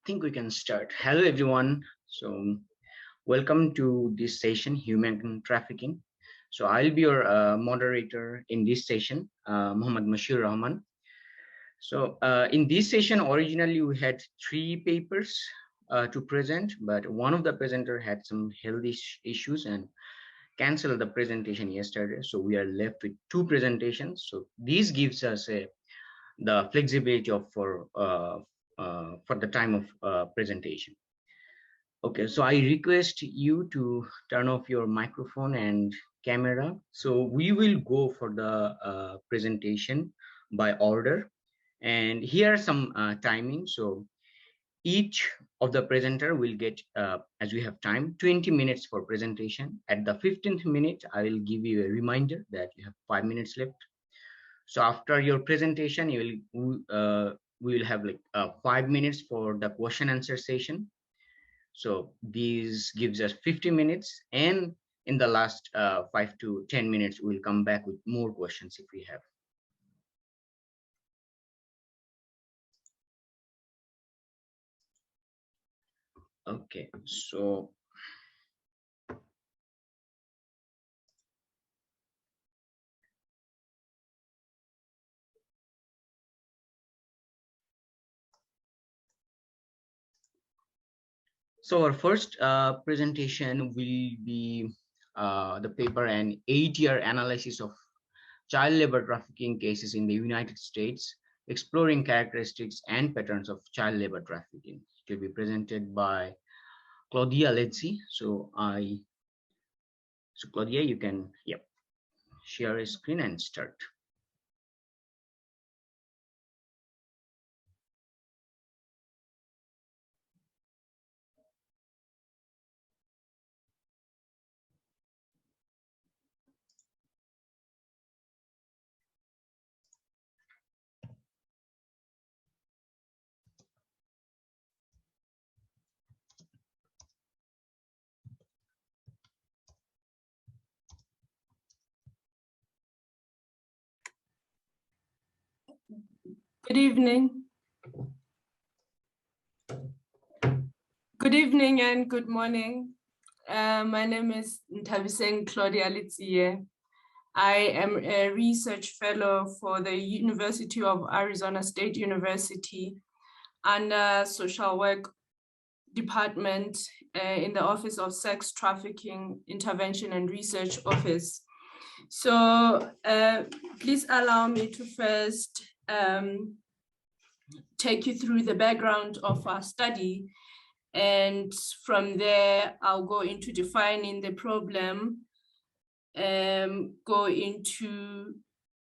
think we can start. Hello, everyone. So, welcome to this session, Human Trafficking. So, I'll be your moderator in this session, Mohammad Mashiur Rahman. So, in this session, originally we had 3 papers to present, but one of the presenter had some health issues and canceled the presentation yesterday. So, we are left with 2 presentations. So, this gives us the flexibility of for the time of presentation. Okay, so I request you to turn off your microphone and camera. So we will go for the presentation by order. And here are some timing. So each of the presenter will get, as we have time, 20 minutes for presentation. At the 15th minute, I will give you a reminder that you have 5 minutes left. So after your presentation, we will have like 5 minutes for the question answer session. So this gives us 50 minutes, and in the last 5 to 10 minutes, we'll come back with more questions if we have. Okay, so our first presentation will be the paper, an 8-year analysis of child labor trafficking cases in the United States, exploring characteristics and patterns of child labor trafficking. It will be presented by Claudia Letsie. So Claudia, you can share a screen and start. Good evening. Good evening and good morning. My name is Nthabiseng Claudia Letsie. I am a research fellow for the University of Arizona State University under Social Work Department in the Office of Sex Trafficking Intervention and Research Office. So please allow me to first take you through the background of our study, and from there I'll go into defining the problem, go into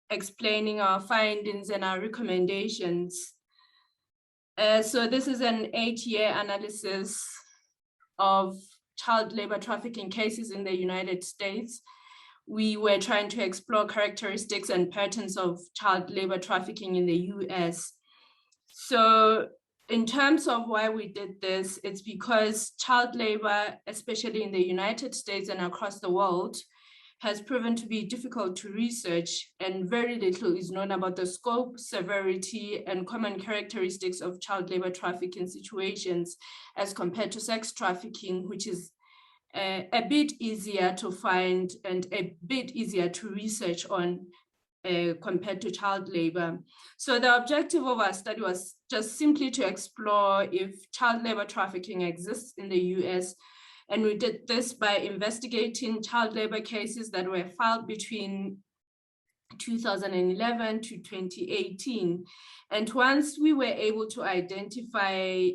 explaining our findings and our recommendations. So this is an 8-year analysis of child labor trafficking cases in the United States. We were trying to explore characteristics and patterns of child labor trafficking in the US. So in terms of why we did this, it's because child labor, especially in the United States and across the world, has proven to be difficult to research, and very little is known about the scope, severity, and common characteristics of child labor trafficking situations as compared to sex trafficking, which is a bit easier to find and a bit easier to research on compared to child labor. So the objective of our study was just simply to explore if child labor trafficking exists in the US. And we did this by investigating child labor cases that were filed between 2011 to 2018. And once we were able to identify,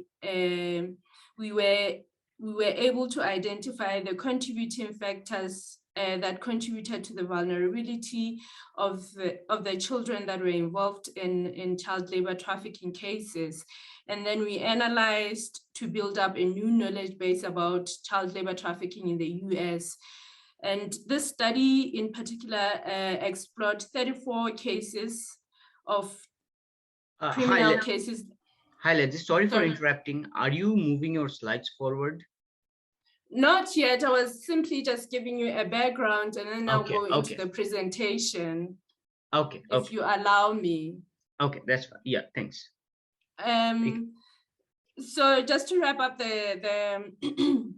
the contributing factors that contributed to the vulnerability of the children that were involved in child labor trafficking cases. And then we analyzed to build up a new knowledge base about child labor trafficking in the US. And this study in particular explored 34 cases of criminal cases. Hi, Letsie, sorry for interrupting. Are you moving your slides forward? Not yet. I was simply just giving you a background, and then I'll go into the presentation. Okay. If you allow me. Okay, that's fine. Yeah, thanks. So just to wrap up the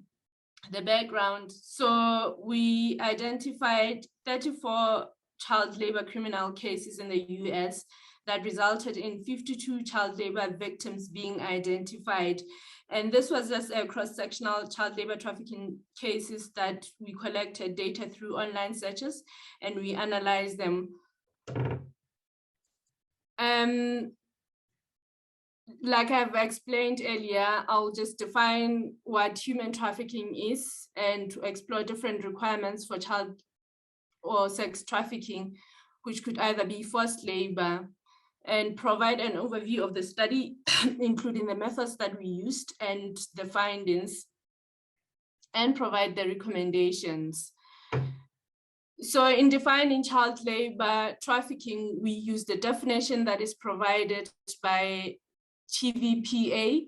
background, so we identified 34 child labor criminal cases in the US that resulted in 52 child labor victims being identified. And this was just a cross-sectional child labor trafficking cases that we collected data through online searches and we analyzed them. Like I've explained earlier, I'll just define what human trafficking is and explore different requirements for child or sex trafficking, which could either be forced labor, and provide an overview of the study, including the methods that we used and the findings, and provide the recommendations. So in defining child labor trafficking, we use the definition that is provided by TVPA,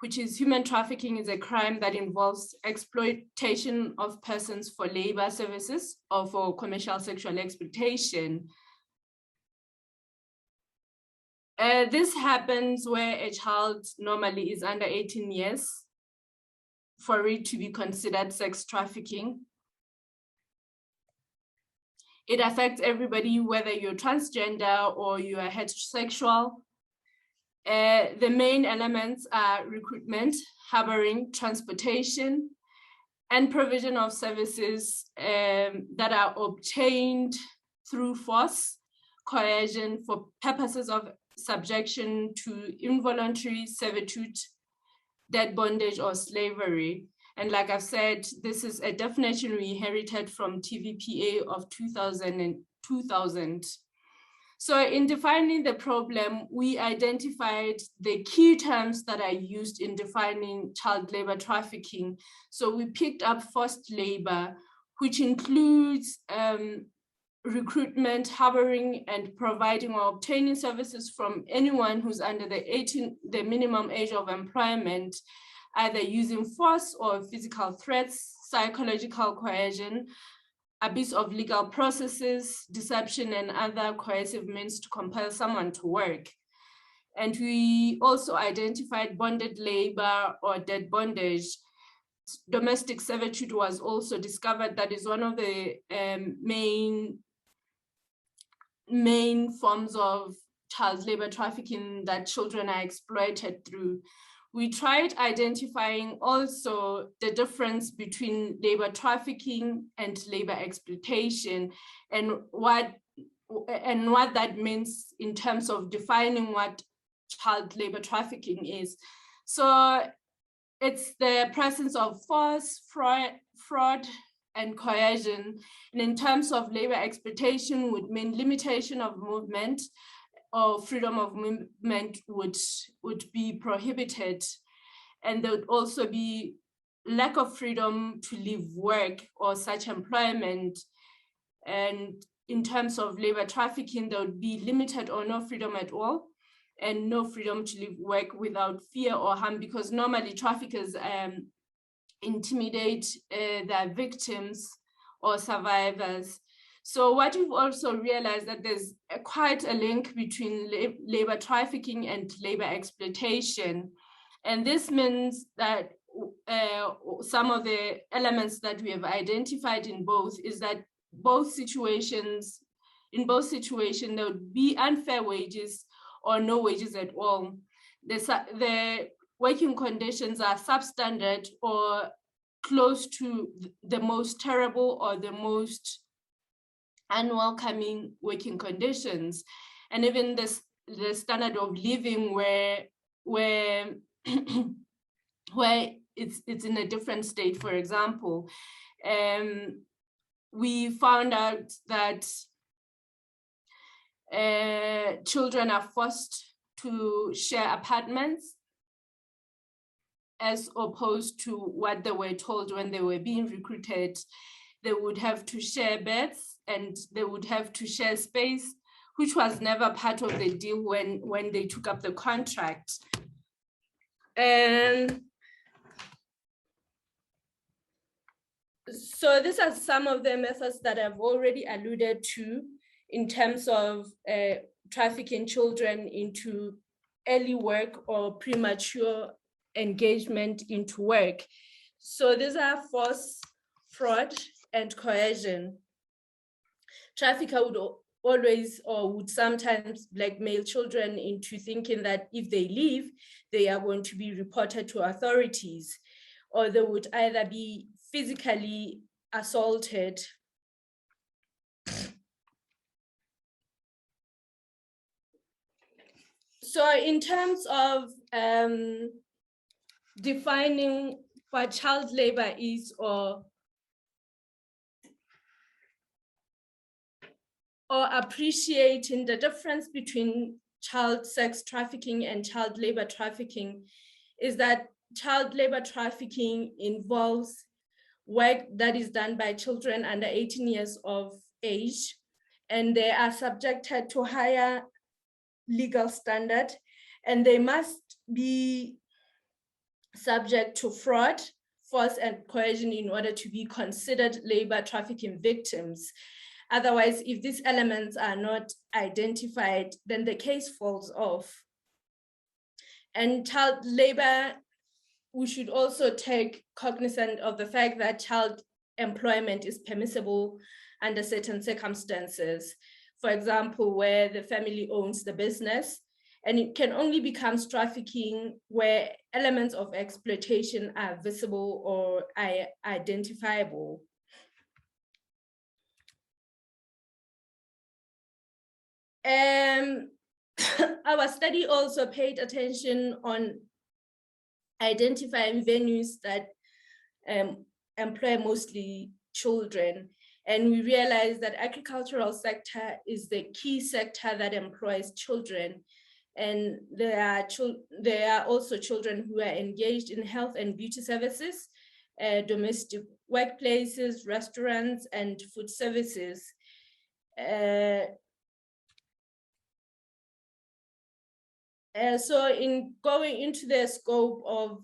which is human trafficking is a crime that involves exploitation of persons for labor services or for commercial sexual exploitation. This happens where a child normally is under 18 years for it to be considered sex trafficking. It affects everybody, whether you're transgender or you are heterosexual. The main elements are recruitment, harboring, transportation, and provision of services that are obtained through force, coercion for purposes of subjection to involuntary servitude, debt bondage, or slavery. And like I've said, this is a definition we inherited from TVPA of 2000. So in defining the problem, we identified the key terms that are used in defining child labor trafficking. So we picked up forced labor, which includes recruitment, harboring, and providing or obtaining services from anyone who's under the minimum age of employment, either using force or physical threats, psychological coercion, abuse of legal processes, deception, and other coercive means to compel someone to work. And we also identified bonded labor or debt bondage. Domestic servitude was also discovered. That is one of the main forms of child labor trafficking that children are exploited through. We tried identifying also the difference between labor trafficking and labor exploitation and what that means in terms of defining what child labor trafficking is. So it's the presence of force, fraud, and coercion. And in terms of labor exploitation would mean limitation of movement, or freedom of movement would be prohibited. And there would also be lack of freedom to leave work or such employment. And in terms of labor trafficking, there would be limited or no freedom at all, and no freedom to leave work without fear or harm, because normally traffickers intimidate their victims or survivors. So what we've also realized that there's quite a link between labor trafficking and labor exploitation. And this means that some of the elements that we have identified in both is that in both situations, there would be unfair wages or no wages at all. The working conditions are substandard or close to the most terrible or the most unwelcoming working conditions, and even the standard of living where it's in a different state. For example, we found out that children are forced to share apartments as opposed to what they were told when they were being recruited. They would have to share beds and they would have to share space, which was never part of the deal when they took up the contract. And so these are some of the methods that I've already alluded to in terms of trafficking children into early work or premature engagement into work. So these are force, fraud, and coercion. Trafficker would always or would sometimes blackmail children into thinking that if they leave, they are going to be reported to authorities, or they would either be physically assaulted. So in terms of defining what child labor is or appreciating the difference between child sex trafficking and child labor trafficking, is that child labor trafficking involves work that is done by children under 18 years of age, and they are subjected to higher legal standard, and they must be subject to fraud, force, and coercion in order to be considered labor trafficking victims. Otherwise, if these elements are not identified, then the case falls off. And child labor, we should also take cognizance of the fact that child employment is permissible under certain circumstances. For example, where the family owns the business, and it can only become trafficking where elements of exploitation are visible or identifiable. Our study also paid attention on identifying venues that employ mostly children. And we realized that agricultural sector is the key sector that employs children. And there are also children who are engaged in health and beauty services, domestic workplaces, restaurants, and food services. So in going into the scope of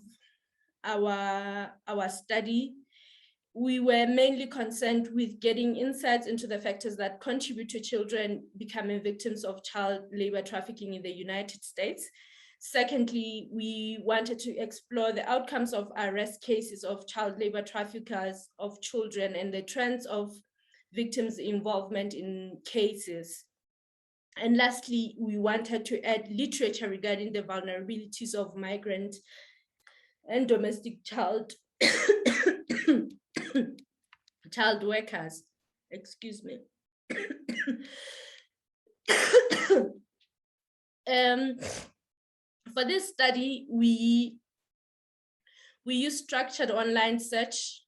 our study, we were mainly concerned with getting insights into the factors that contribute to children becoming victims of child labor trafficking in the United States. Secondly, we wanted to explore the outcomes of arrest cases of child labor traffickers of children and the trends of victims' involvement in cases. And lastly, we wanted to add literature regarding the vulnerabilities of migrant and domestic child workers. Excuse me. For this study, we used structured online search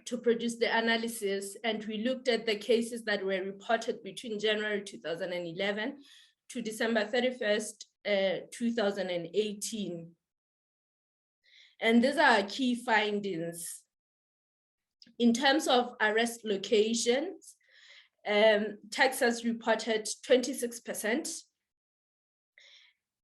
to produce the analysis, and we looked at the cases that were reported between January 2011 to December 31st, 2018. And these are our key findings. In terms of arrest locations, Texas reported 26%,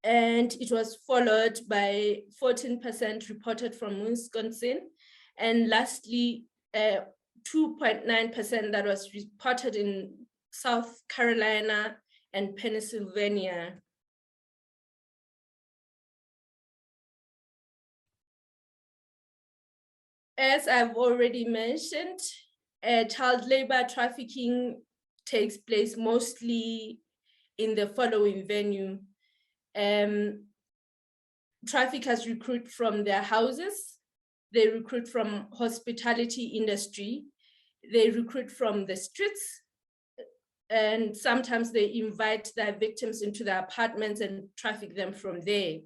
and it was followed by 14% reported from Wisconsin, and lastly, 2.9% that was reported in South Carolina and Pennsylvania. As I've already mentioned, child labor trafficking takes place mostly in the following venue. Traffickers recruit from their houses, they recruit from hospitality industry, they recruit from the streets, and sometimes they invite their victims into their apartments and traffic them from there.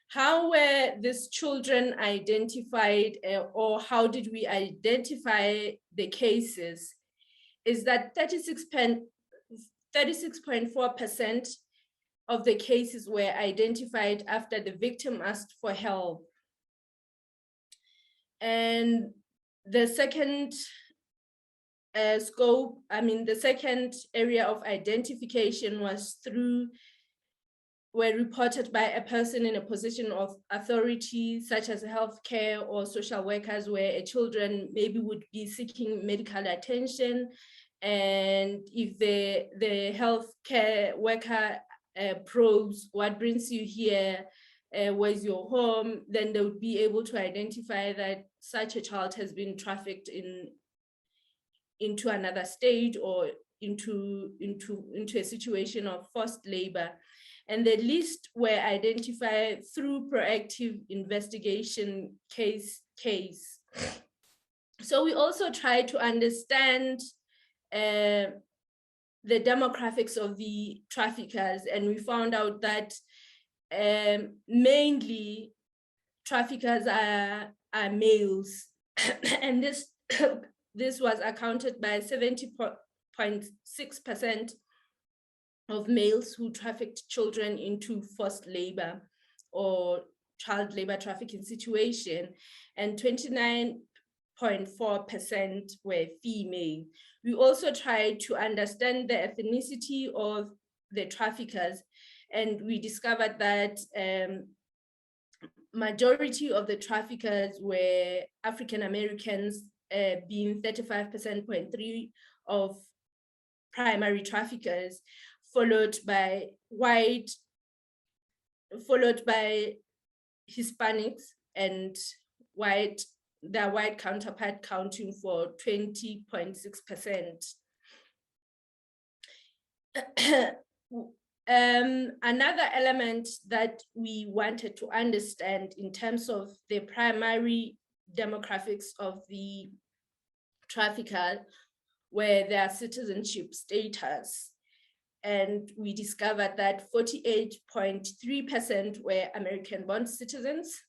How were these children identified, or how did we identify the cases? Is that 36.4% of the cases were identified after the victim asked for help. And the second the second area of identification were reported by a person in a position of authority, such as healthcare or social workers, where a children maybe would be seeking medical attention. And if the healthcare worker probes, what brings you here, where's your home, then they would be able to identify that such a child has been trafficked into another state or into a situation of forced labor. And the list were identified through proactive investigation case. So we also try to understand the demographics of the traffickers, and we found out that mainly traffickers are males, and this was accounted by 70.6% of males who trafficked children into forced labor or child labor trafficking situation, and 29.4% were female. We also tried to understand the ethnicity of the traffickers, and we discovered that majority of the traffickers were African Americans, being 35.3% of primary traffickers, followed by Hispanics and their white counterpart counting for 20.6%. Another element that we wanted to understand in terms of the primary demographics of the trafficker were their citizenship status. And we discovered that 48.3% were American-born citizens,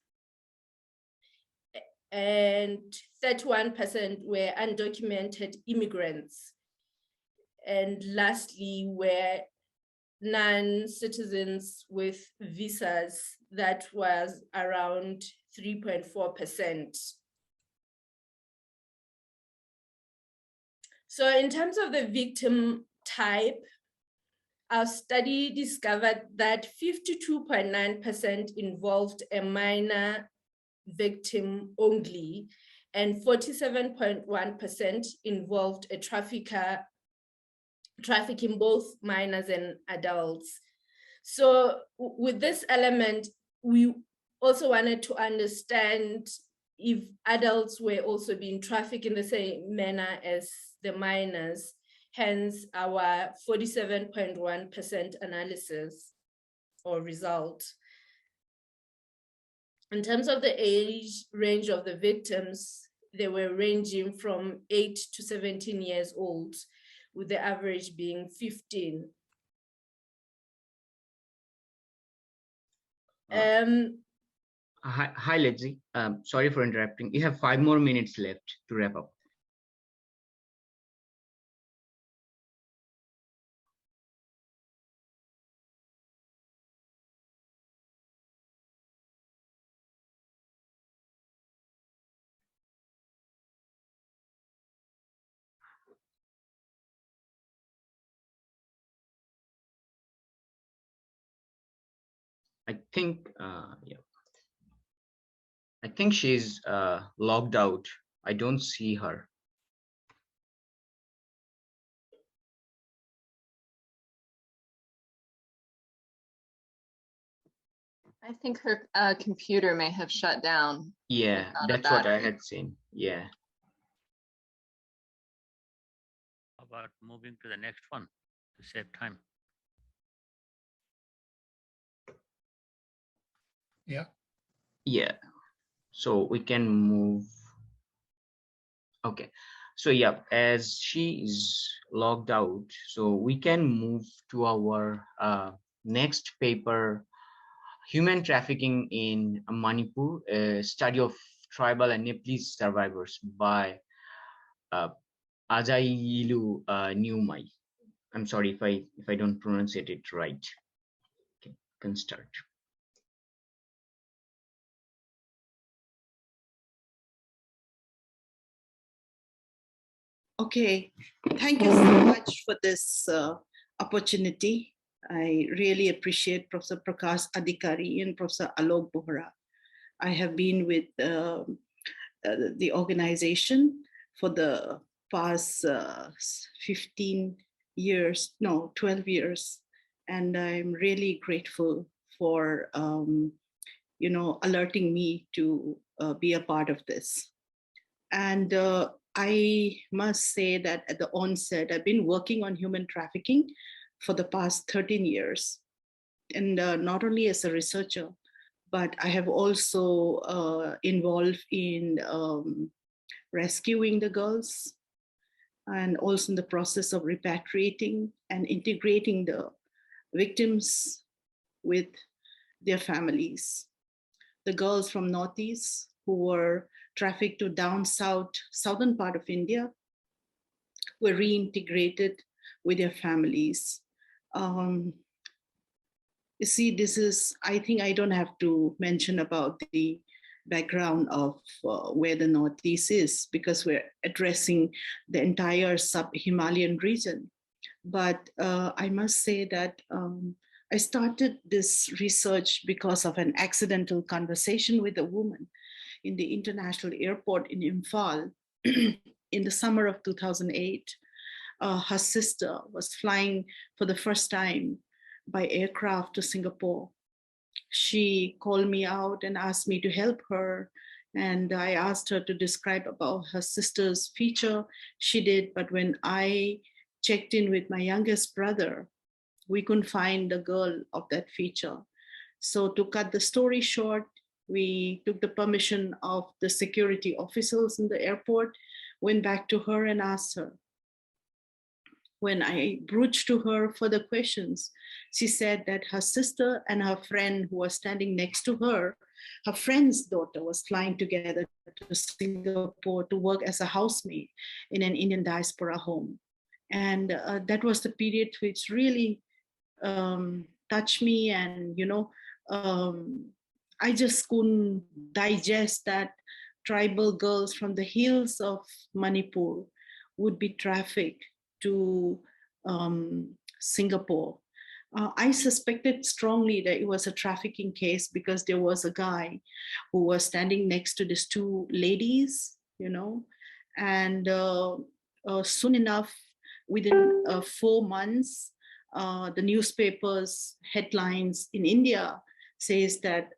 and 31% were undocumented immigrants. And lastly, were non-citizens with visas, that was around 3.4%. So in terms of the victim type, our study discovered that 52.9% involved a minor victim only, and 47.1% involved a trafficker trafficking both minors and adults. So with this element, we also wanted to understand if adults were also being trafficked in the same manner as the minors, hence our 47.1% analysis or result. In terms of the age range of the victims, they were ranging from 8 to 17 years old, with the average being 15. Hi, Letsie. Sorry for interrupting. You have 5 more minutes left to wrap up. I think, yeah. I think she's logged out. I don't see her. I think her computer may have shut down. Yeah, that's what I had seen. Yeah. How about moving to the next one to save time? Yeah. Yeah. So we can move. Okay. So yeah, as she is logged out, so we can move to our next paper, Human Trafficking in Manipur, a study of tribal and Nepalese survivors by Ajailiu Niumai. I'm sorry if I don't pronounce it right. Okay, can start. Okay, thank you so much for this opportunity. I really appreciate Professor Prakash Adhikari and Professor Alok Bohara. I have been with the organization for the past 12 years, And I'm really grateful for, alerting me to be a part of this. And I must say that at the onset, I've been working on human trafficking for the past 13 years. And not only as a researcher, but I have also involved in rescuing the girls, and also in the process of repatriating and integrating the victims with their families. The girls from Northeast who were trafficked to down southern part of India were reintegrated with their families. You see, this is, I think I don't have to mention about the background of where the Northeast is, because we're addressing the entire sub-Himalayan region. But I must say that I started this research because of an accidental conversation with a woman in the international airport in Imphal in the summer of 2008. Her sister was flying for the first time by aircraft to Singapore. She called me out and asked me to help her. And I asked her to describe about her sister's feature. She did, but when I checked in with my youngest brother, we couldn't find the girl of that feature. So to cut the story short, we took the permission of the security officials in the airport, went back to her and asked her. When I broached to her further questions, she said that her sister and her friend who was standing next to her, her friend's daughter was flying together to Singapore to work as a housemaid in an Indian diaspora home. And that was the period which really touched me. And, I just couldn't digest that tribal girls from the hills of Manipur would be trafficked to Singapore. I suspected strongly that it was a trafficking case because there was a guy who was standing next to these two ladies, and soon enough, within 4 months, the newspapers headlines in India says that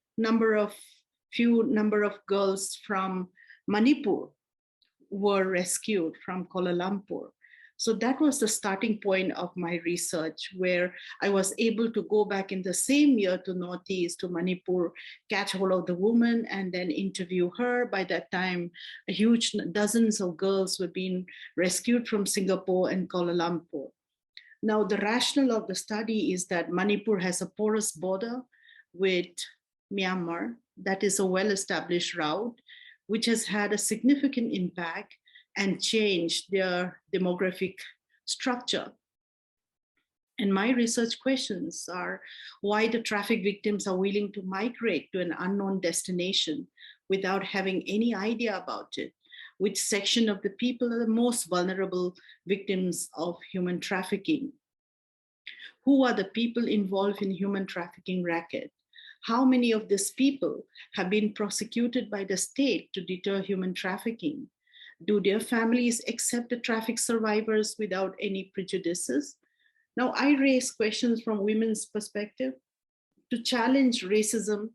few number of girls from Manipur were rescued from Kuala Lumpur. So that was the starting point of my research, where I was able to go back in the same year to Northeast, to Manipur, catch hold of the woman and then interview her. By that time, dozens of girls were being rescued from Singapore and Kuala Lumpur. Now, the rationale of the study is that Manipur has a porous border with Myanmar. That is a well-established route, which has had a significant impact and changed their demographic structure. And my research questions are why the traffic victims are willing to migrate to an unknown destination without having any idea about it. Which section of the people are the most vulnerable victims of human trafficking? Who are the people involved in human trafficking racket? How many of these people have been prosecuted by the state to deter human trafficking? Do their families accept the traffic survivors without any prejudices? Now, I raise questions from women's perspective to challenge racism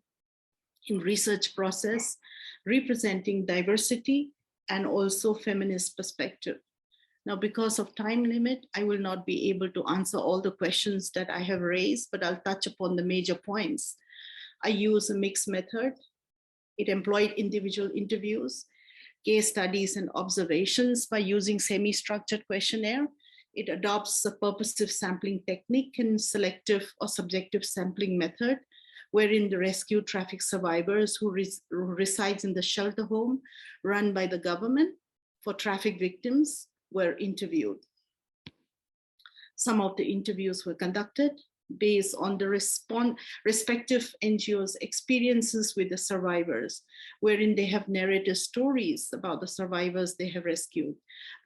in research process, representing diversity and also feminist perspective. Now, because of time limit, I will not be able to answer all the questions that I have raised, but I'll touch upon the major points. I use a mixed method. It employed individual interviews, case studies and observations by using semi-structured questionnaire. It adopts a purposive sampling technique and selective or subjective sampling method, wherein the rescued traffic survivors who resides in the shelter home run by the government for traffic victims were interviewed. Some of the interviews were conducted based on the respective NGOs' experiences with the survivors, wherein they have narrated stories about the survivors they have rescued.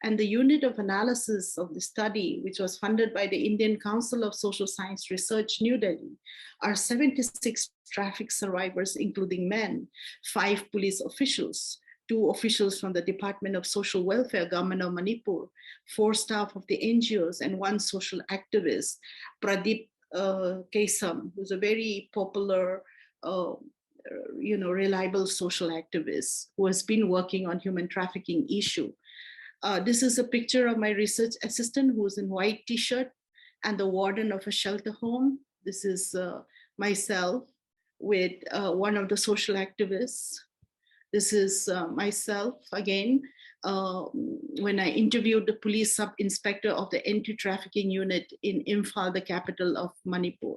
And the unit of analysis of the study, which was funded by the Indian Council of Social Science Research, New Delhi, are 76 traffic survivors, including men, 5 police officials, 2 officials from the Department of Social Welfare, Government of Manipur, 4 staff of the NGOs, and 1 social activist, Pradeep Kesam, who's a very popular, reliable social activist who has been working on human trafficking issue. This is a picture of my research assistant who's in white t-shirt and the warden of a shelter home. This is myself with one of the social activists. This is myself again, when I interviewed the police sub-inspector of the anti-trafficking unit in Imphal, the capital of Manipur.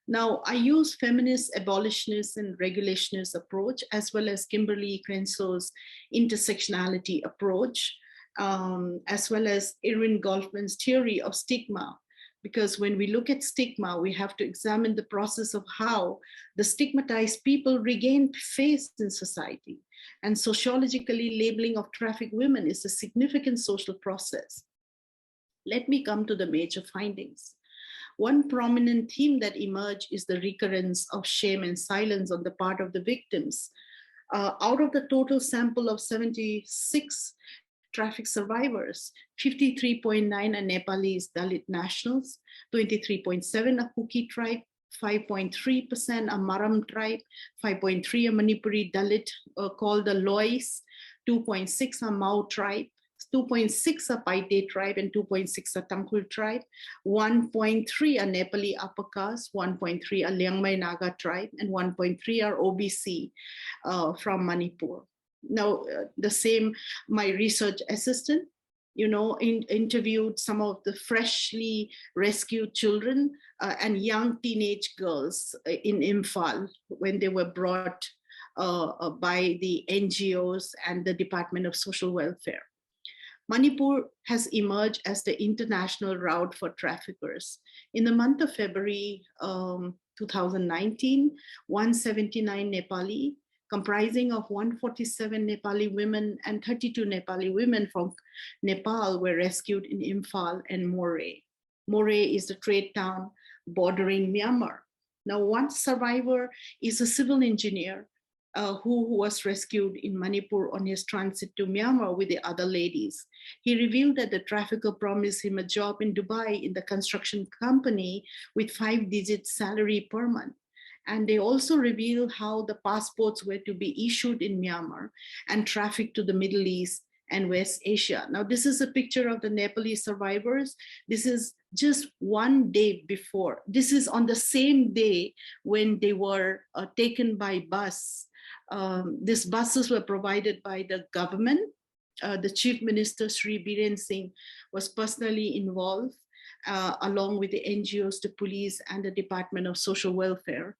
Now, I use feminist, abolitionist, and regulationist approach, as well as Kimberly Crenshaw's intersectionality approach, as well as Irwin Goffman's theory of stigma. Because when we look at stigma, we have to examine the process of how the stigmatized people regain face in society. And sociologically, labeling of trafficked women is a significant social process. Let me come to the major findings. One prominent theme that emerged is the recurrence of shame and silence on the part of the victims. Out of the total sample of 76 traffic survivors, 53.9 are Nepalese Dalit nationals, 23.7 are Kuki tribe, 5.3% are Maram tribe, 5.3 are Manipuri Dalit called the Lois, 2.6 are Mau tribe, 2.6 are Paite tribe, and 2.6 are Tangkhul tribe, 1.3 are Nepali upper caste, 1.3 are Liangmai Naga tribe, and 1.3 are OBC from Manipur. Now, the same, my research assistant, interviewed some of the freshly rescued children and young teenage girls in Imphal when they were brought by the NGOs and the Department of Social Welfare. Manipur has emerged as the international route for traffickers. In the month of February 2019, 179 Nepali, comprising of 147 Nepali women and 32 Nepali women from Nepal were rescued in Imphal and Moreh. Moreh is the trade town bordering Myanmar. Now, one survivor is a civil engineer who was rescued in Manipur on his transit to Myanmar with the other ladies. He revealed that the trafficker promised him a job in Dubai in the construction company with 5-digit salary per month. And they also reveal how the passports were to be issued in Myanmar and trafficked to the Middle East and West Asia. Now, this is a picture of the Nepalese survivors. This is just one day before. This is on the same day when they were taken by bus. These buses were provided by the government. The Chief Minister, Sri Biren Singh, was personally involved, along with the NGOs, the police, and the Department of Social Welfare.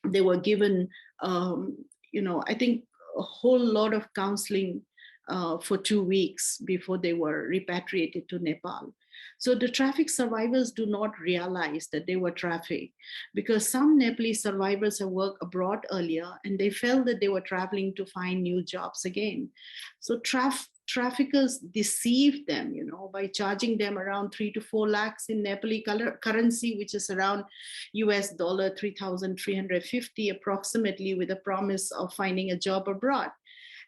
They were given, I think a whole lot of counseling for 2 weeks before they were repatriated to Nepal. So the traffic survivors do not realize that they were trafficked because some Nepalese survivors have worked abroad earlier and they felt that they were traveling to find new jobs again. So traffickers deceived them, by charging them around 3 to 4 lakhs in Nepali currency, which is around US dollar 3,350 approximately, with a promise of finding a job abroad.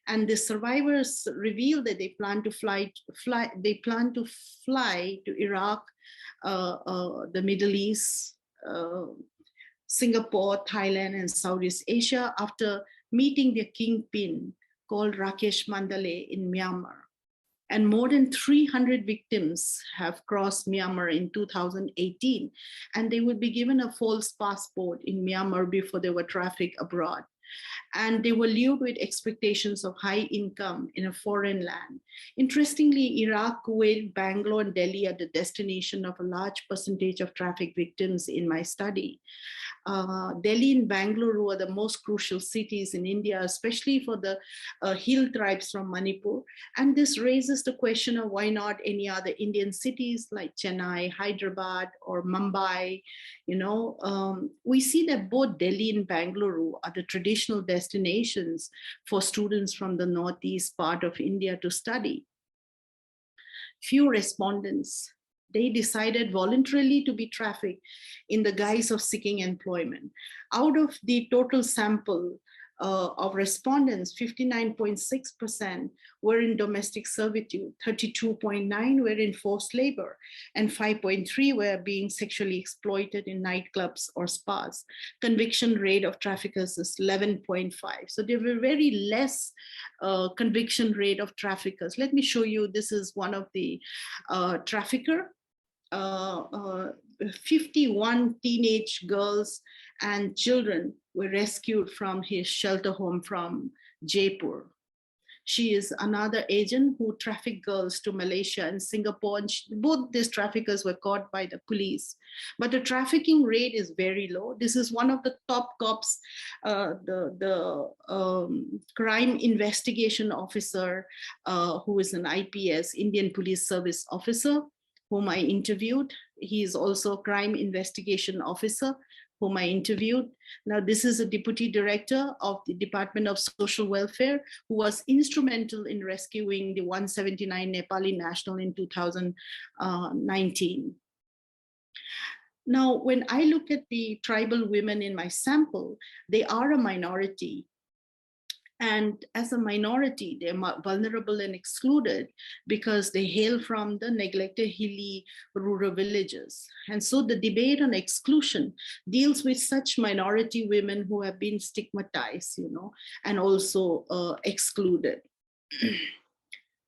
And the survivors revealed that they plan to fly to Iraq, the Middle East, Singapore, Thailand, and Southeast Asia after meeting their kingpin called Rakesh Mandale in Myanmar. And more than 300 victims have crossed Myanmar in 2018, and they would be given a false passport in Myanmar before they were trafficked abroad. And they were lured with expectations of high income in a foreign land. Interestingly, Iraq, Kuwait, Bangalore, and Delhi are the destination of a large percentage of traffic victims in my study. Delhi and Bangalore are the most crucial cities in India, especially for the hill tribes from Manipur. And this raises the question of why not any other Indian cities like Chennai, Hyderabad, or Mumbai. We see that both Delhi and Bangalore are the traditional destinations for students from the northeast part of India to study. Few respondents, they decided voluntarily to be trafficked in the guise of seeking employment. Out of the total sample, of respondents, 59.6% were in domestic servitude, 32.9% were in forced labor, and 5.3% were being sexually exploited in nightclubs or spas. Conviction rate of traffickers is 11.5%. So there were very less conviction rate of traffickers. Let me show you, this is one of the trafficker. 51 teenage girls and children were rescued from his shelter home from Jaipur. She is another agent who trafficked girls to Malaysia and Singapore, and both these traffickers were caught by the police. But the trafficking rate is very low. This is one of the top cops, crime investigation officer, who is an IPS, Indian Police Service officer, whom I interviewed. He is also a crime investigation officer whom I interviewed. Now, this is a deputy director of the Department of Social Welfare who was instrumental in rescuing the 179 Nepali national in 2019. Now, when I look at the tribal women in my sample, they are a minority. And as a minority, they're vulnerable and excluded because they hail from the neglected hilly rural villages. And so the debate on exclusion deals with such minority women who have been stigmatized, and also excluded.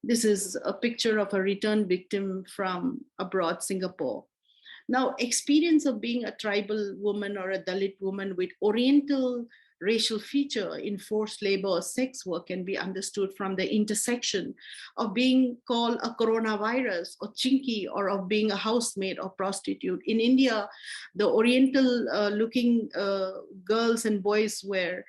This is a picture of a returned victim from abroad, Singapore. Now, experience of being a tribal woman or a Dalit woman with Oriental racial feature in forced labor or sex work can be understood from the intersection of being called a coronavirus or chinky, or of being a housemaid or prostitute. In India, the Oriental looking girls and boys were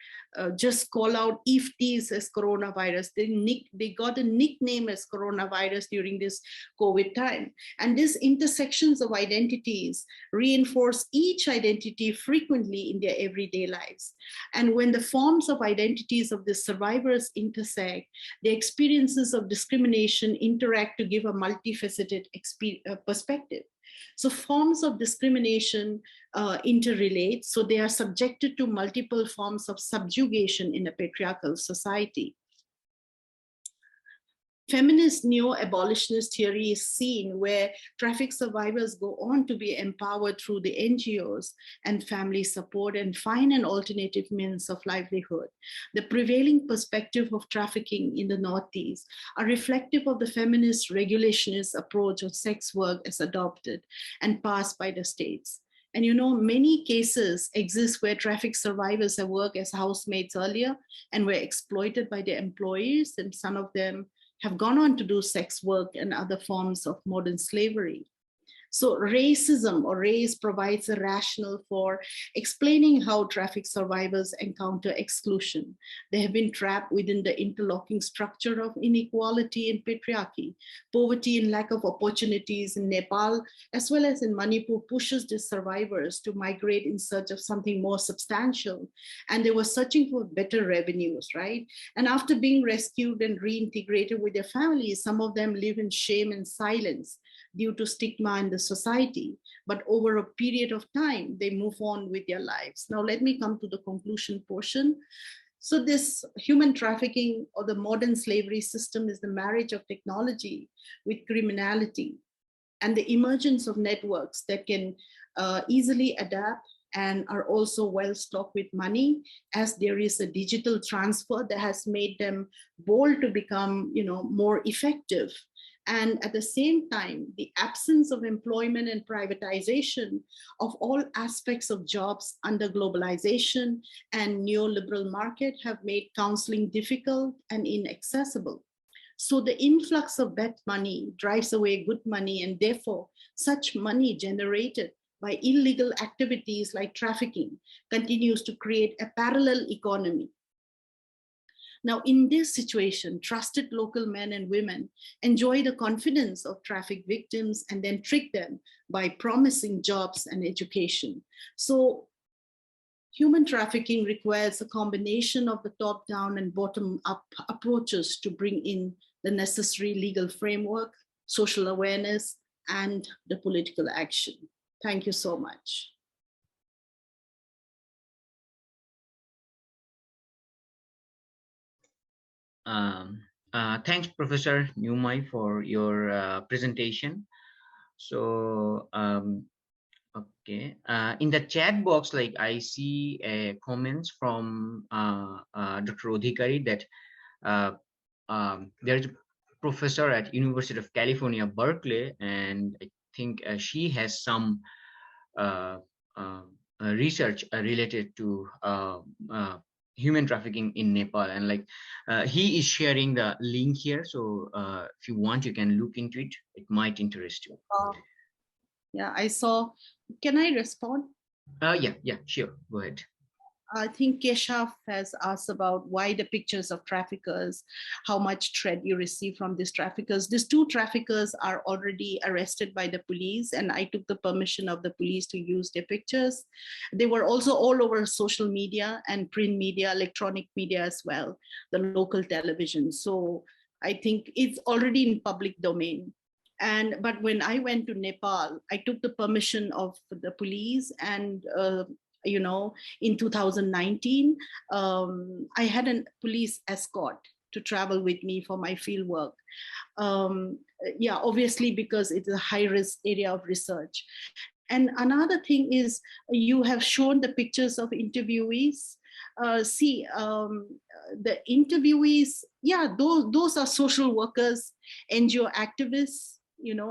just call out EFTs as coronavirus. They got a nickname as coronavirus during this COVID time. And these intersections of identities reinforce each identity frequently in their everyday lives. And when the forms of identities of the survivors intersect, the experiences of discrimination interact to give a multifaceted perspective. So forms of discrimination interrelate, so they are subjected to multiple forms of subjugation in a patriarchal society. Feminist neo-abolitionist theory is seen where traffic survivors go on to be empowered through the NGOs and family support and find an alternative means of livelihood. The prevailing perspective of trafficking in the Northeast are reflective of the feminist regulationist approach of sex work as adopted and passed by the states. And many cases exist where traffic survivors have worked as housemaids earlier and were exploited by their employers, and some of them have gone on to do sex work and other forms of modern slavery. So racism or race provides a rationale for explaining how traffic survivors encounter exclusion. They have been trapped within the interlocking structure of inequality and patriarchy. Poverty and lack of opportunities in Nepal, as well as in Manipur, pushes the survivors to migrate in search of something more substantial. And they were searching for better revenues, right? And after being rescued and reintegrated with their families, some of them live in shame and silence due to stigma in the society. But over a period of time, they move on with their lives. Now, let me come to the conclusion portion. So this human trafficking or the modern slavery system is the marriage of technology with criminality and the emergence of networks that can easily adapt and are also well stocked with money, as there is a digital transfer that has made them bold to become, more effective. And at the same time, the absence of employment and privatization of all aspects of jobs under globalization and neoliberal market have made counseling difficult and inaccessible. So the influx of bad money drives away good money, and therefore such money generated by illegal activities like trafficking continues to create a parallel economy. Now, in this situation, trusted local men and women enjoy the confidence of traffic victims and then trick them by promising jobs and education. So human trafficking requires a combination of the top-down and bottom-up approaches to bring in the necessary legal framework, social awareness, and the political action. Thank you so much. Thanks, Professor Niumai, for your presentation. So, okay, in the chat box, like I see comments from Dr. Adhikari that there's a professor at University of California, Berkeley, and I think she has some research related to human trafficking in Nepal, and like he is sharing the link here. So if you want, you can look into it. It might interest you. Yeah, I saw. Can I respond? Yeah, sure. Go ahead. I think Keshav has asked about why the pictures of traffickers, how much threat you receive from these traffickers. These two traffickers are already arrested by the police, and I took the permission of the police to use their pictures. They were also all over social media and print media, electronic media as well, the local television. So I think it's already in public domain. But when I went to Nepal, I took the permission of the police, and in 2019, I had a police escort to travel with me for my field work. Obviously, because it's a high-risk area of research. And another thing is, you have shown the pictures of interviewees. The interviewees, those are social workers, NGO activists,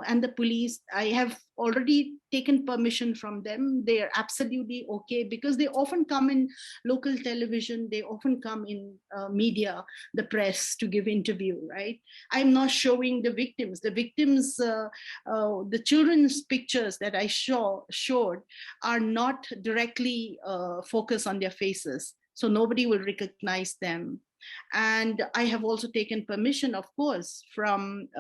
and the police. I have already taken permission from them. They are absolutely okay, because they often come in local television, they often come in media, the press, to give interview, right? I'm not showing the victims. The victims, the children's pictures that I showed are not directly focused on their faces, so nobody will recognize them. And I have also taken permission, of course, from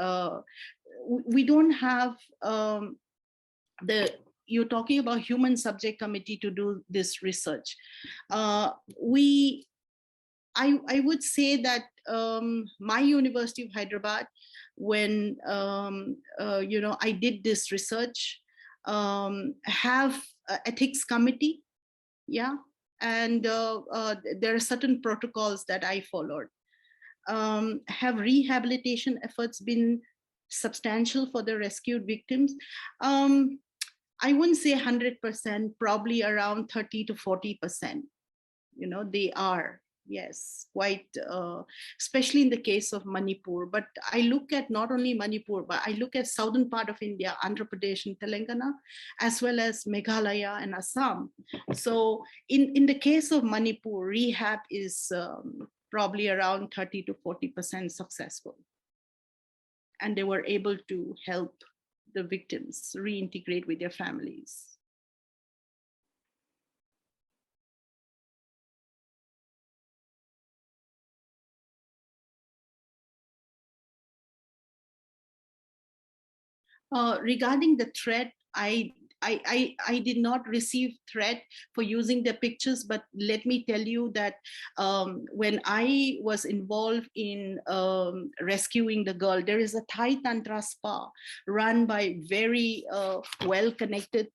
we don't have you're talking about human subject committee to do this research. I would say that my University of Hyderabad, when I did this research, have ethics committee, and there are certain protocols that I followed. Have rehabilitation efforts been substantial for the rescued victims? I wouldn't say 100%, probably around 30 to 40%. They are, yes, quite, especially in the case of Manipur. But I look at not only Manipur, but I look at southern part of India, Andhra Pradesh and Telangana, as well as Meghalaya and Assam. So in the case of Manipur, rehab is probably around 30 to 40% successful. And they were able to help the victims reintegrate with their families. Regarding the threat, I did not receive threat for using the pictures, but let me tell you that when I was involved in rescuing the girl, there is a Thai Tantra spa run by very well-connected,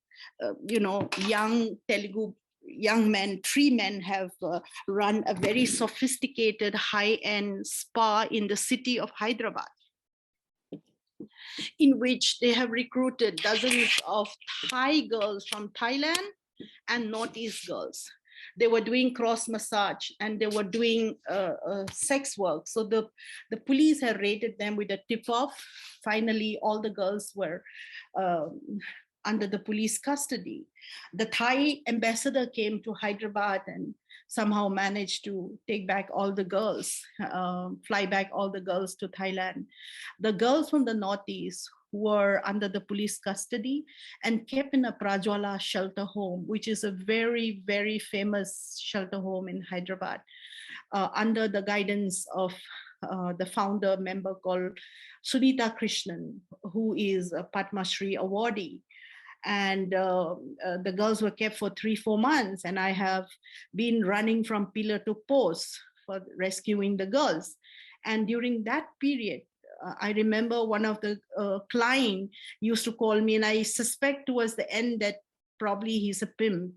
young Telugu young men. 3 men have run a very sophisticated high-end spa in the city of Hyderabad, in which they have recruited dozens of Thai girls from Thailand and Northeast girls. They were doing cross massage and they were doing sex work. So the police have raided them with a tip-off. Finally, all the girls were under the police custody. The Thai ambassador came to Hyderabad and somehow managed to take back all the girls, fly back all the girls to Thailand. The girls from the Northeast were under the police custody and kept in a Prajwala shelter home, which is a very, very famous shelter home in Hyderabad, under the guidance of the founder member called Sunita Krishnan, who is a Padma Shri awardee. And the girls were kept for 3-4 months, and I have been running from pillar to post for rescuing the girls. And during that period, I remember one of the client used to call me, and I suspect towards the end that probably he's a pimp.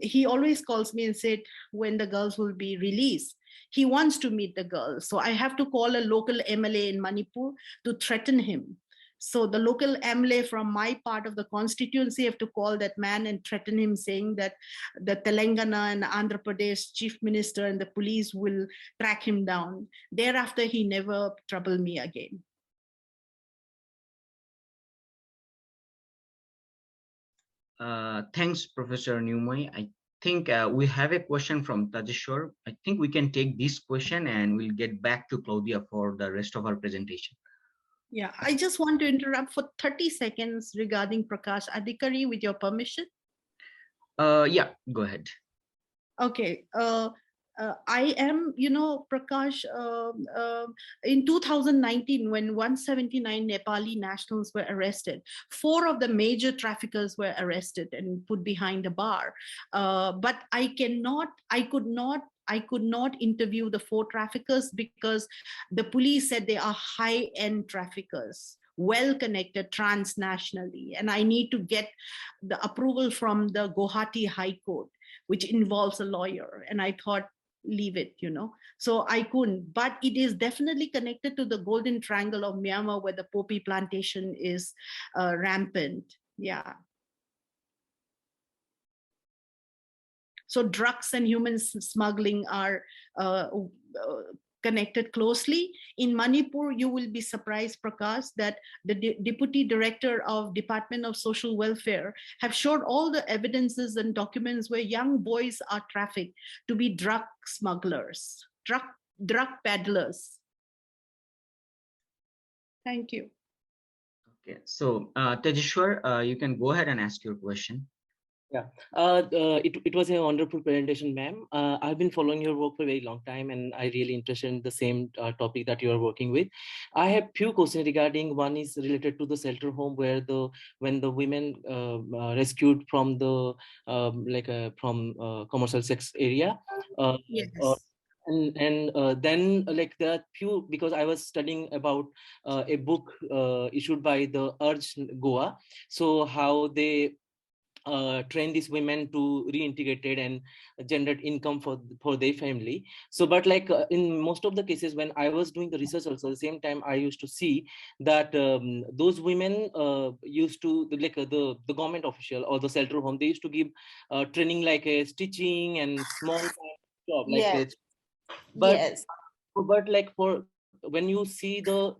He always calls me and said when the girls will be released. He wants to meet the girls. So I have to call a local MLA in Manipur to threaten him. So the local MLA from my part of the constituency have to call that man and threaten him, saying that the Telangana and Andhra Pradesh chief minister and the police will track him down. Thereafter, he never troubled me again. Thanks, Professor Niumai. I think we have a question from Thaneshwar. I think we can take this question and we'll get back to Claudia for the rest of our presentation. Yeah, I just want to interrupt for 30 seconds regarding Prakash Adhikari, with your permission. Yeah, go ahead. Okay. I am, Prakash, in 2019, when 179 Nepali nationals were arrested, 4 of the major traffickers were arrested and put behind a bar. But I could not interview the 4 traffickers because the police said they are high-end traffickers, well-connected transnationally. And I need to get the approval from the Guwahati High Court, which involves a lawyer. And I thought, leave it, So I couldn't, but it is definitely connected to the Golden Triangle of Myanmar, where the poppy plantation is rampant. Yeah. So drugs and human smuggling are connected closely. In Manipur, you will be surprised, Prakash, that the Deputy Director of Department of Social Welfare have showed all the evidences and documents where young boys are trafficked to be drug smugglers, drug peddlers. Thank you. Okay, so Thaneshwar, you can go ahead and ask your question. Yeah, it was a wonderful presentation, ma'am. I've been following your work for a very long time, and I really interested in the same topic that you are working with. I have few questions regarding. One is related to the shelter home, where when the women rescued from the commercial sex area. Yes. And then there are few, because I was studying about a book issued by the Urge Goa. So how they train these women to reintegrated and generate income for their family. So, but in most of the cases, when I was doing the research also, at the same time, I used to see that those women used to, the government official or the shelter home, they used to give training like a stitching and small job like Yes. it. But, Yes. but for when you see the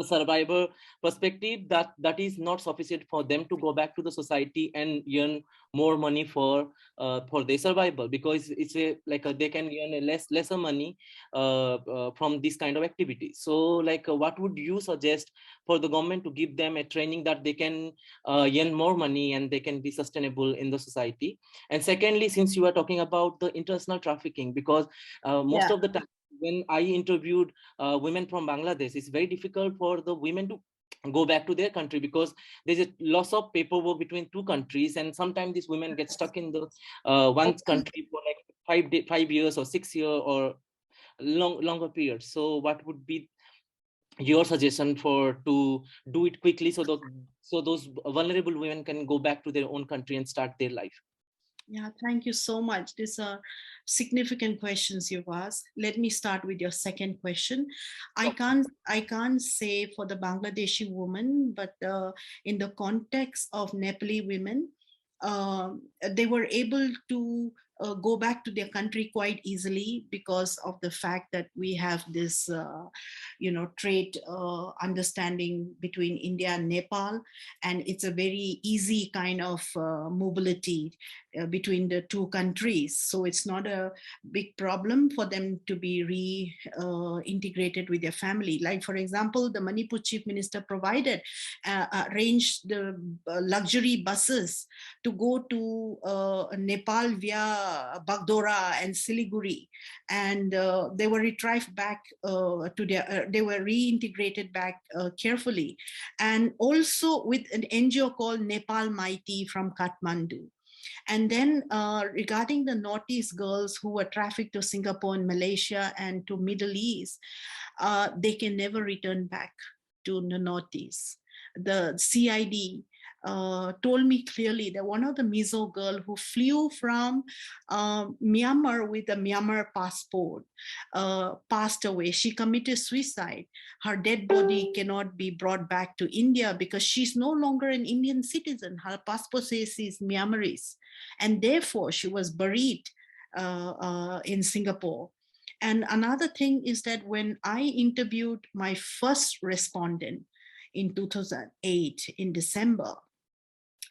survivor perspective, that is not sufficient for them to go back to the society and earn more money for their survival, because it's they can earn a lesser money from this kind of activity. So what would you suggest for the government to give them a training that they can earn more money and they can be sustainable in the society? And secondly, since you are talking about the international trafficking, because most of the time when I interviewed women from Bangladesh, it's very difficult for the women to go back to their country because there's a loss of paperwork between 2 countries, and sometimes these women get stuck in the one country for 5 years or 6 years or longer periods. So what would be your suggestion to do it quickly so those vulnerable women can go back to their own country and start their life? Yeah, thank you so much. These are significant questions you've asked. Let me start with your second question. I can't say for the Bangladeshi woman, but in the context of Nepali women, they were able to go back to their country quite easily because of the fact that we have this, trade understanding between India and Nepal, and it's a very easy kind of mobility between the 2 countries. So it's not a big problem for them to be reintegrated with their family. Like, for example, the Manipur Chief Minister arranged the luxury buses to go to Nepal via Bagdora and Siliguri, and they were retrieved back they were reintegrated back carefully, and also with an NGO called Nepal Mighty from Kathmandu. And then regarding the Northeast girls who were trafficked to Singapore and Malaysia and to Middle East, they can never return back to the Northeast. The CID told me clearly that one of the Mizo girl who flew from Myanmar with a Myanmar passport passed away. She committed suicide. Her dead body cannot be brought back to India because she's no longer an Indian citizen. Her passport says she's Myanmarese, and therefore she was buried in Singapore. And another thing is that when I interviewed my first respondent in 2008 in December,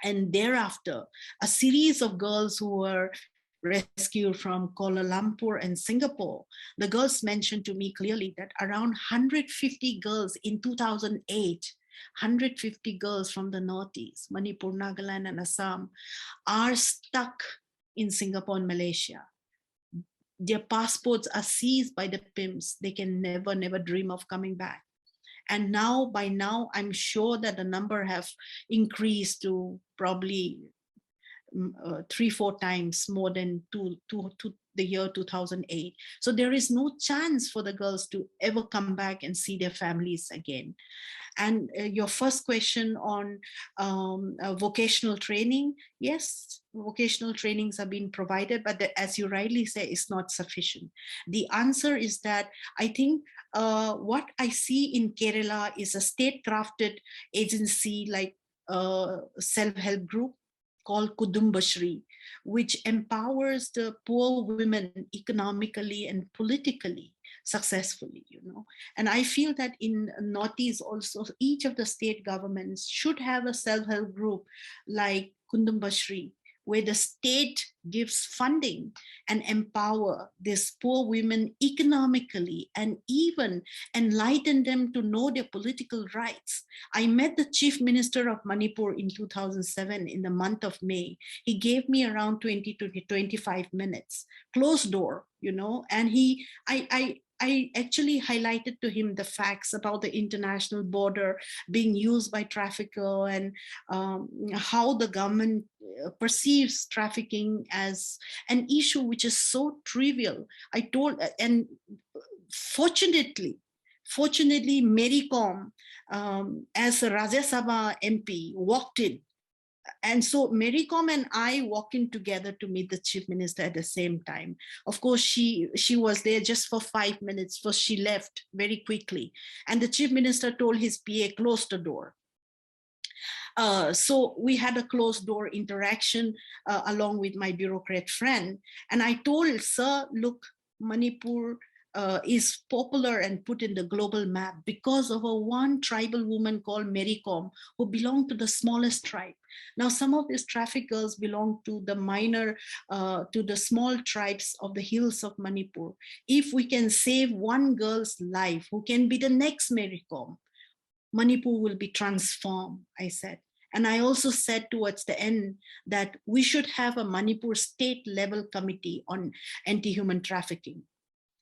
and thereafter, a series of girls who were rescued from Kuala Lumpur and Singapore, the girls mentioned to me clearly that around 150 girls in 2008, 150 girls from the Northeast, Manipur, Nagaland, and Assam, are stuck in Singapore and Malaysia. Their passports are seized by the pimps. They can never dream of coming back. And now, by now, I'm sure that the number have increased to probably 3-4 times more than to the year 2008. So there is no chance for the girls to ever come back and see their families again. And your first question on vocational training, yes, vocational trainings are being provided, but as you rightly say, it's not sufficient. The answer is that I think what I see in Kerala is a state-crafted agency like self-help group called Kudumbashri, which empowers the poor women economically and politically successfully, you know. And I feel that in Northeast also, each of the state governments should have a self-help group like Kudumbashri, where the state gives funding and empower these poor women economically and even enlighten them to know their political rights. I met the Chief Minister of Manipur in 2007 in the month of May. He gave me around 20 to 25 minutes, closed door, you know, and I actually highlighted to him the facts about the international border being used by traffickers and how the government perceives trafficking as an issue which is so trivial. I told, and fortunately, Mary Com, as a Rajya Sabha MP, walked in. And so Mary Com and I walked in together to meet the Chief Minister at the same time. Of course, she was there just for 5 minutes, first she left very quickly. And the Chief Minister told his PA, close the door. So we had a closed door interaction along with my bureaucrat friend. And I told, sir, look, Manipur is popular and put in the global map because of a one tribal woman called Mary Com, who belonged to the smallest tribe. Now, some of these traffickers belong to the minor, to the small tribes of the hills of Manipur. If we can save one girl's life, who can be the next Mary Com, Manipur will be transformed, I said. And I also said towards the end that we should have a Manipur state level committee on anti-human trafficking.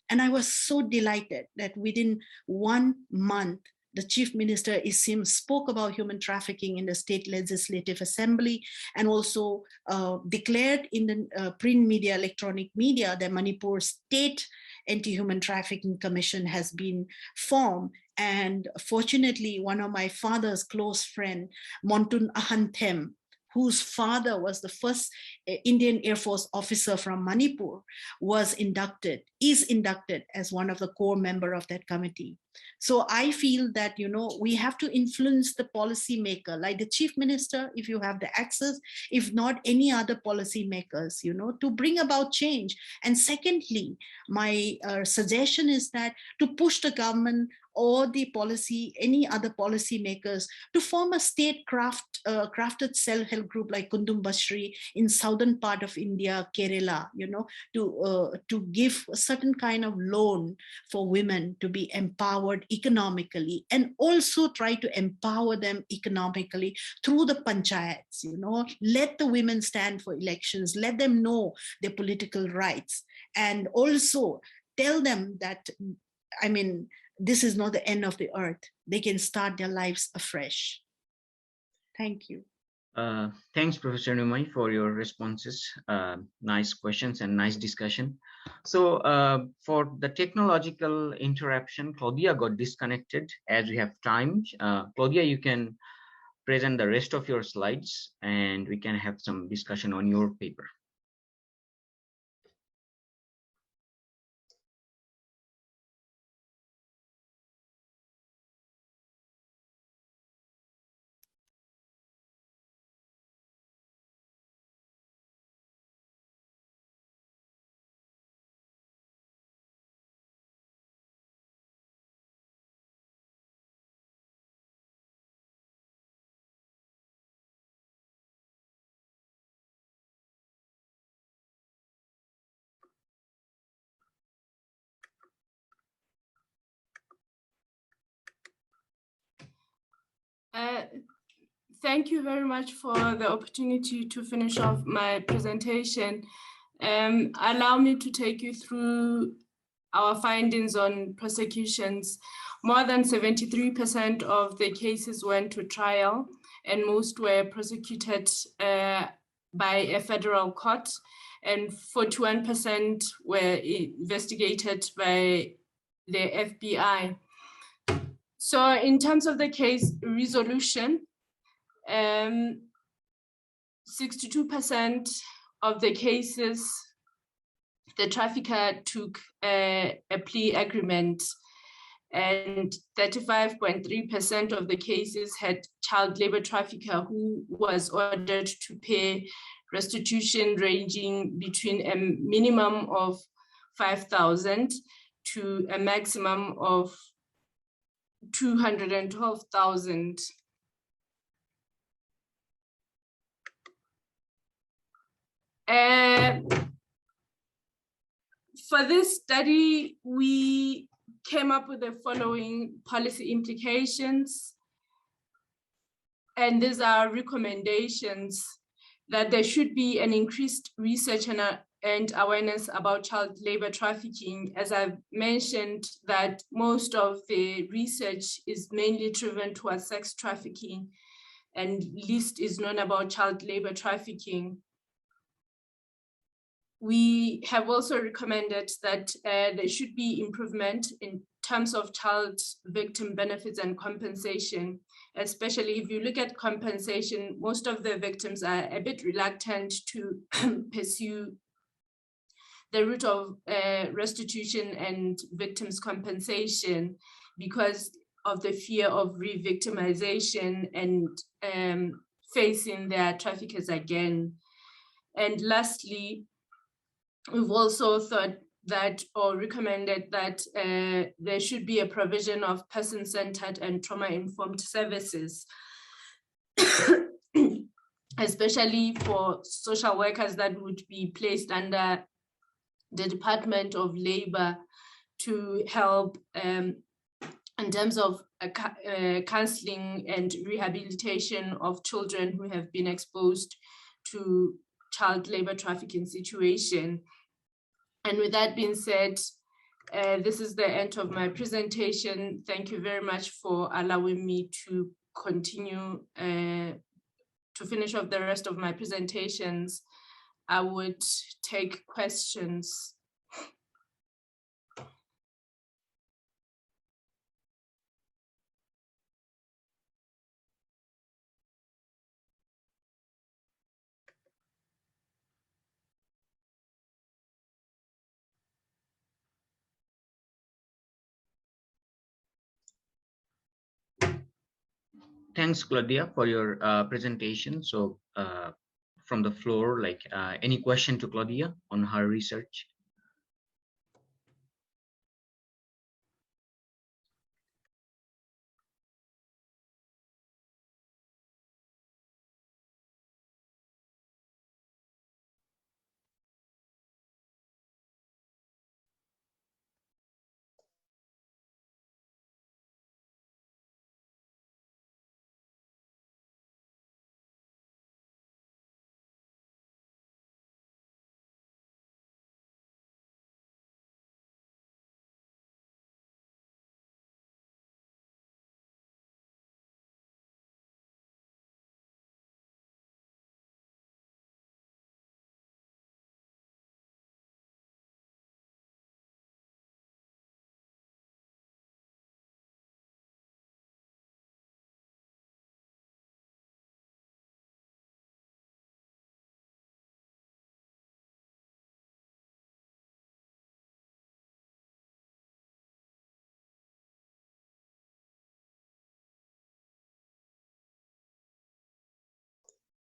And I was so delighted that within 1 month, the Chief Minister Isim spoke about human trafficking in the State Legislative Assembly and also declared in the print media, electronic media, that Manipur State Anti-Human Trafficking Commission has been formed. And fortunately, one of my father's close friend, Montun Ahanthem, whose father was the first Indian Air Force officer from Manipur, is inducted as one of the core member of that committee. So I feel that, you know, we have to influence the policy maker, like the Chief Minister, if you have the access, if not any other policy makers, you know, to bring about change. And secondly, my suggestion is that to push the government or the policy, any other policy makers, to form a state crafted self-help group like Kudumbashri in southern part of India, Kerala, you know, to give a certain kind of loan for women to be empowered economically, and also try to empower them economically through the panchayats, you know, let the women stand for elections, let them know their political rights, and also tell them that, I mean, this is not the end of the earth. They can start their lives afresh. Thank you. Thanks, Professor Niumai, for your responses. Nice questions and nice discussion. So for the technological interruption, Claudia got disconnected. As we have time, Claudia, you can present the rest of your slides and we can have some discussion on your paper. Thank you very much for the opportunity to finish off my presentation. Allow me to take you through our findings on prosecutions. More than 73% of the cases went to trial, and most were prosecuted by a federal court, and 41% were investigated by the FBI. So in terms of the case resolution, 62% of the cases, the trafficker took a plea agreement, and 35.3% of the cases had child labor trafficker who was ordered to pay restitution ranging between a minimum of 5,000 to a maximum of 212,000. For this study, we came up with the following policy implications, and these are recommendations: that there should be an increased research and awareness about child labor trafficking. As I've mentioned, that most of the research is mainly driven towards sex trafficking, and least is known about child labor trafficking. We have also recommended that there should be improvement in terms of child victim benefits and compensation, especially if you look at compensation. Most of the victims are a bit reluctant to pursue the route of restitution and victims' compensation because of the fear of re-victimization and facing their traffickers again. And lastly, we've also thought that or recommended that there should be a provision of person-centered and trauma-informed services, especially for social workers that would be placed under the Department of Labor to help in terms of counseling and rehabilitation of children who have been exposed to child labor trafficking situation. And with that being said, this is the end of my presentation. Thank you very much for allowing me to continue to finish off the rest of my presentations. I would take questions. Thanks, Claudia, for your presentation. So from the floor, like any question to Claudia on her research?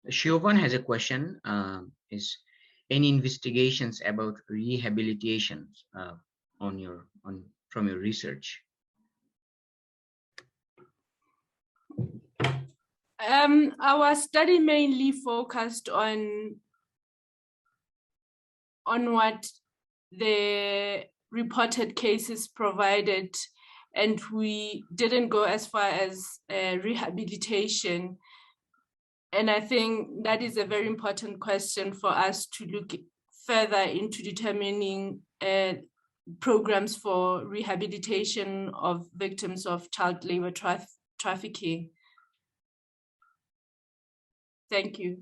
Siobhan has a question. Is any investigations about rehabilitation from your research? Our study mainly focused on what the reported cases provided, and we didn't go as far as rehabilitation. And I think that is a very important question for us to look further into determining programs for rehabilitation of victims of child labor trafficking. Thank you.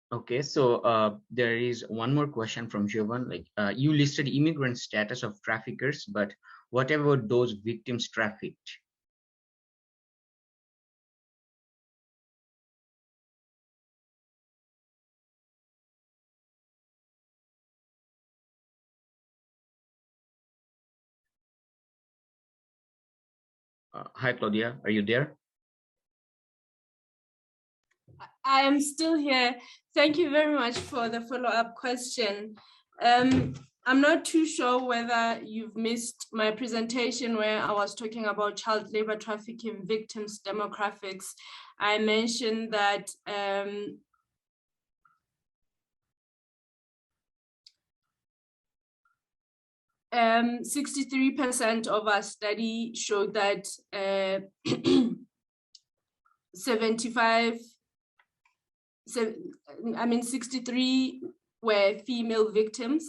Okay, so there is one more question from Siobhan. Like, you listed immigrant status of traffickers, but what about those victims trafficked? Hi, Claudia, are you there? I am still here. Thank you very much for the follow-up question. I'm not too sure whether you've missed my presentation where I was talking about child labor trafficking victims demographics. I mentioned that 63% of our study showed that 63 were female victims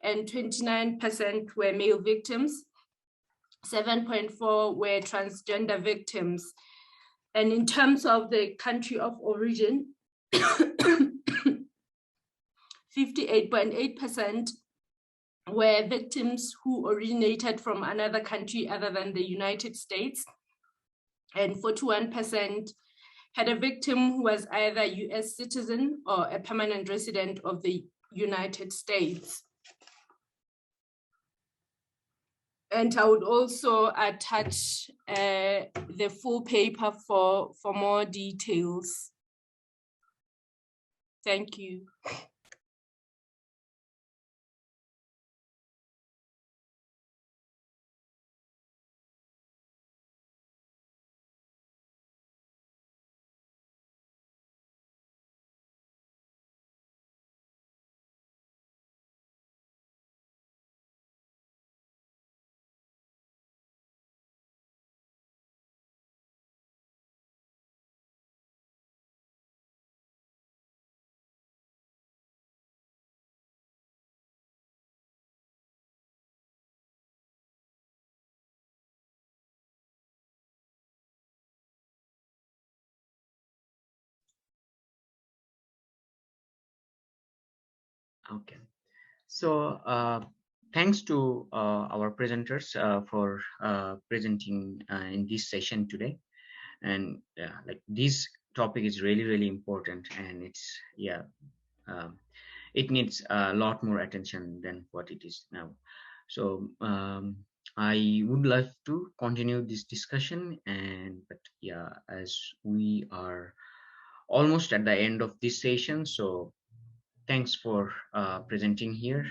and 29% were male victims. 7.4 were transgender victims. And in terms of the country of origin, 58.8% were victims who originated from another country other than the United States, and 41% had a victim who was either a US citizen or a permanent resident of the United States. And I would also attach the full paper for more details. Thank you. Okay, so thanks to our presenters for presenting in this session today. And like, this topic is really, really important, and it's, it needs a lot more attention than what it is now. So I would love to continue this discussion, but as we are almost at the end of this session, so thanks for presenting here.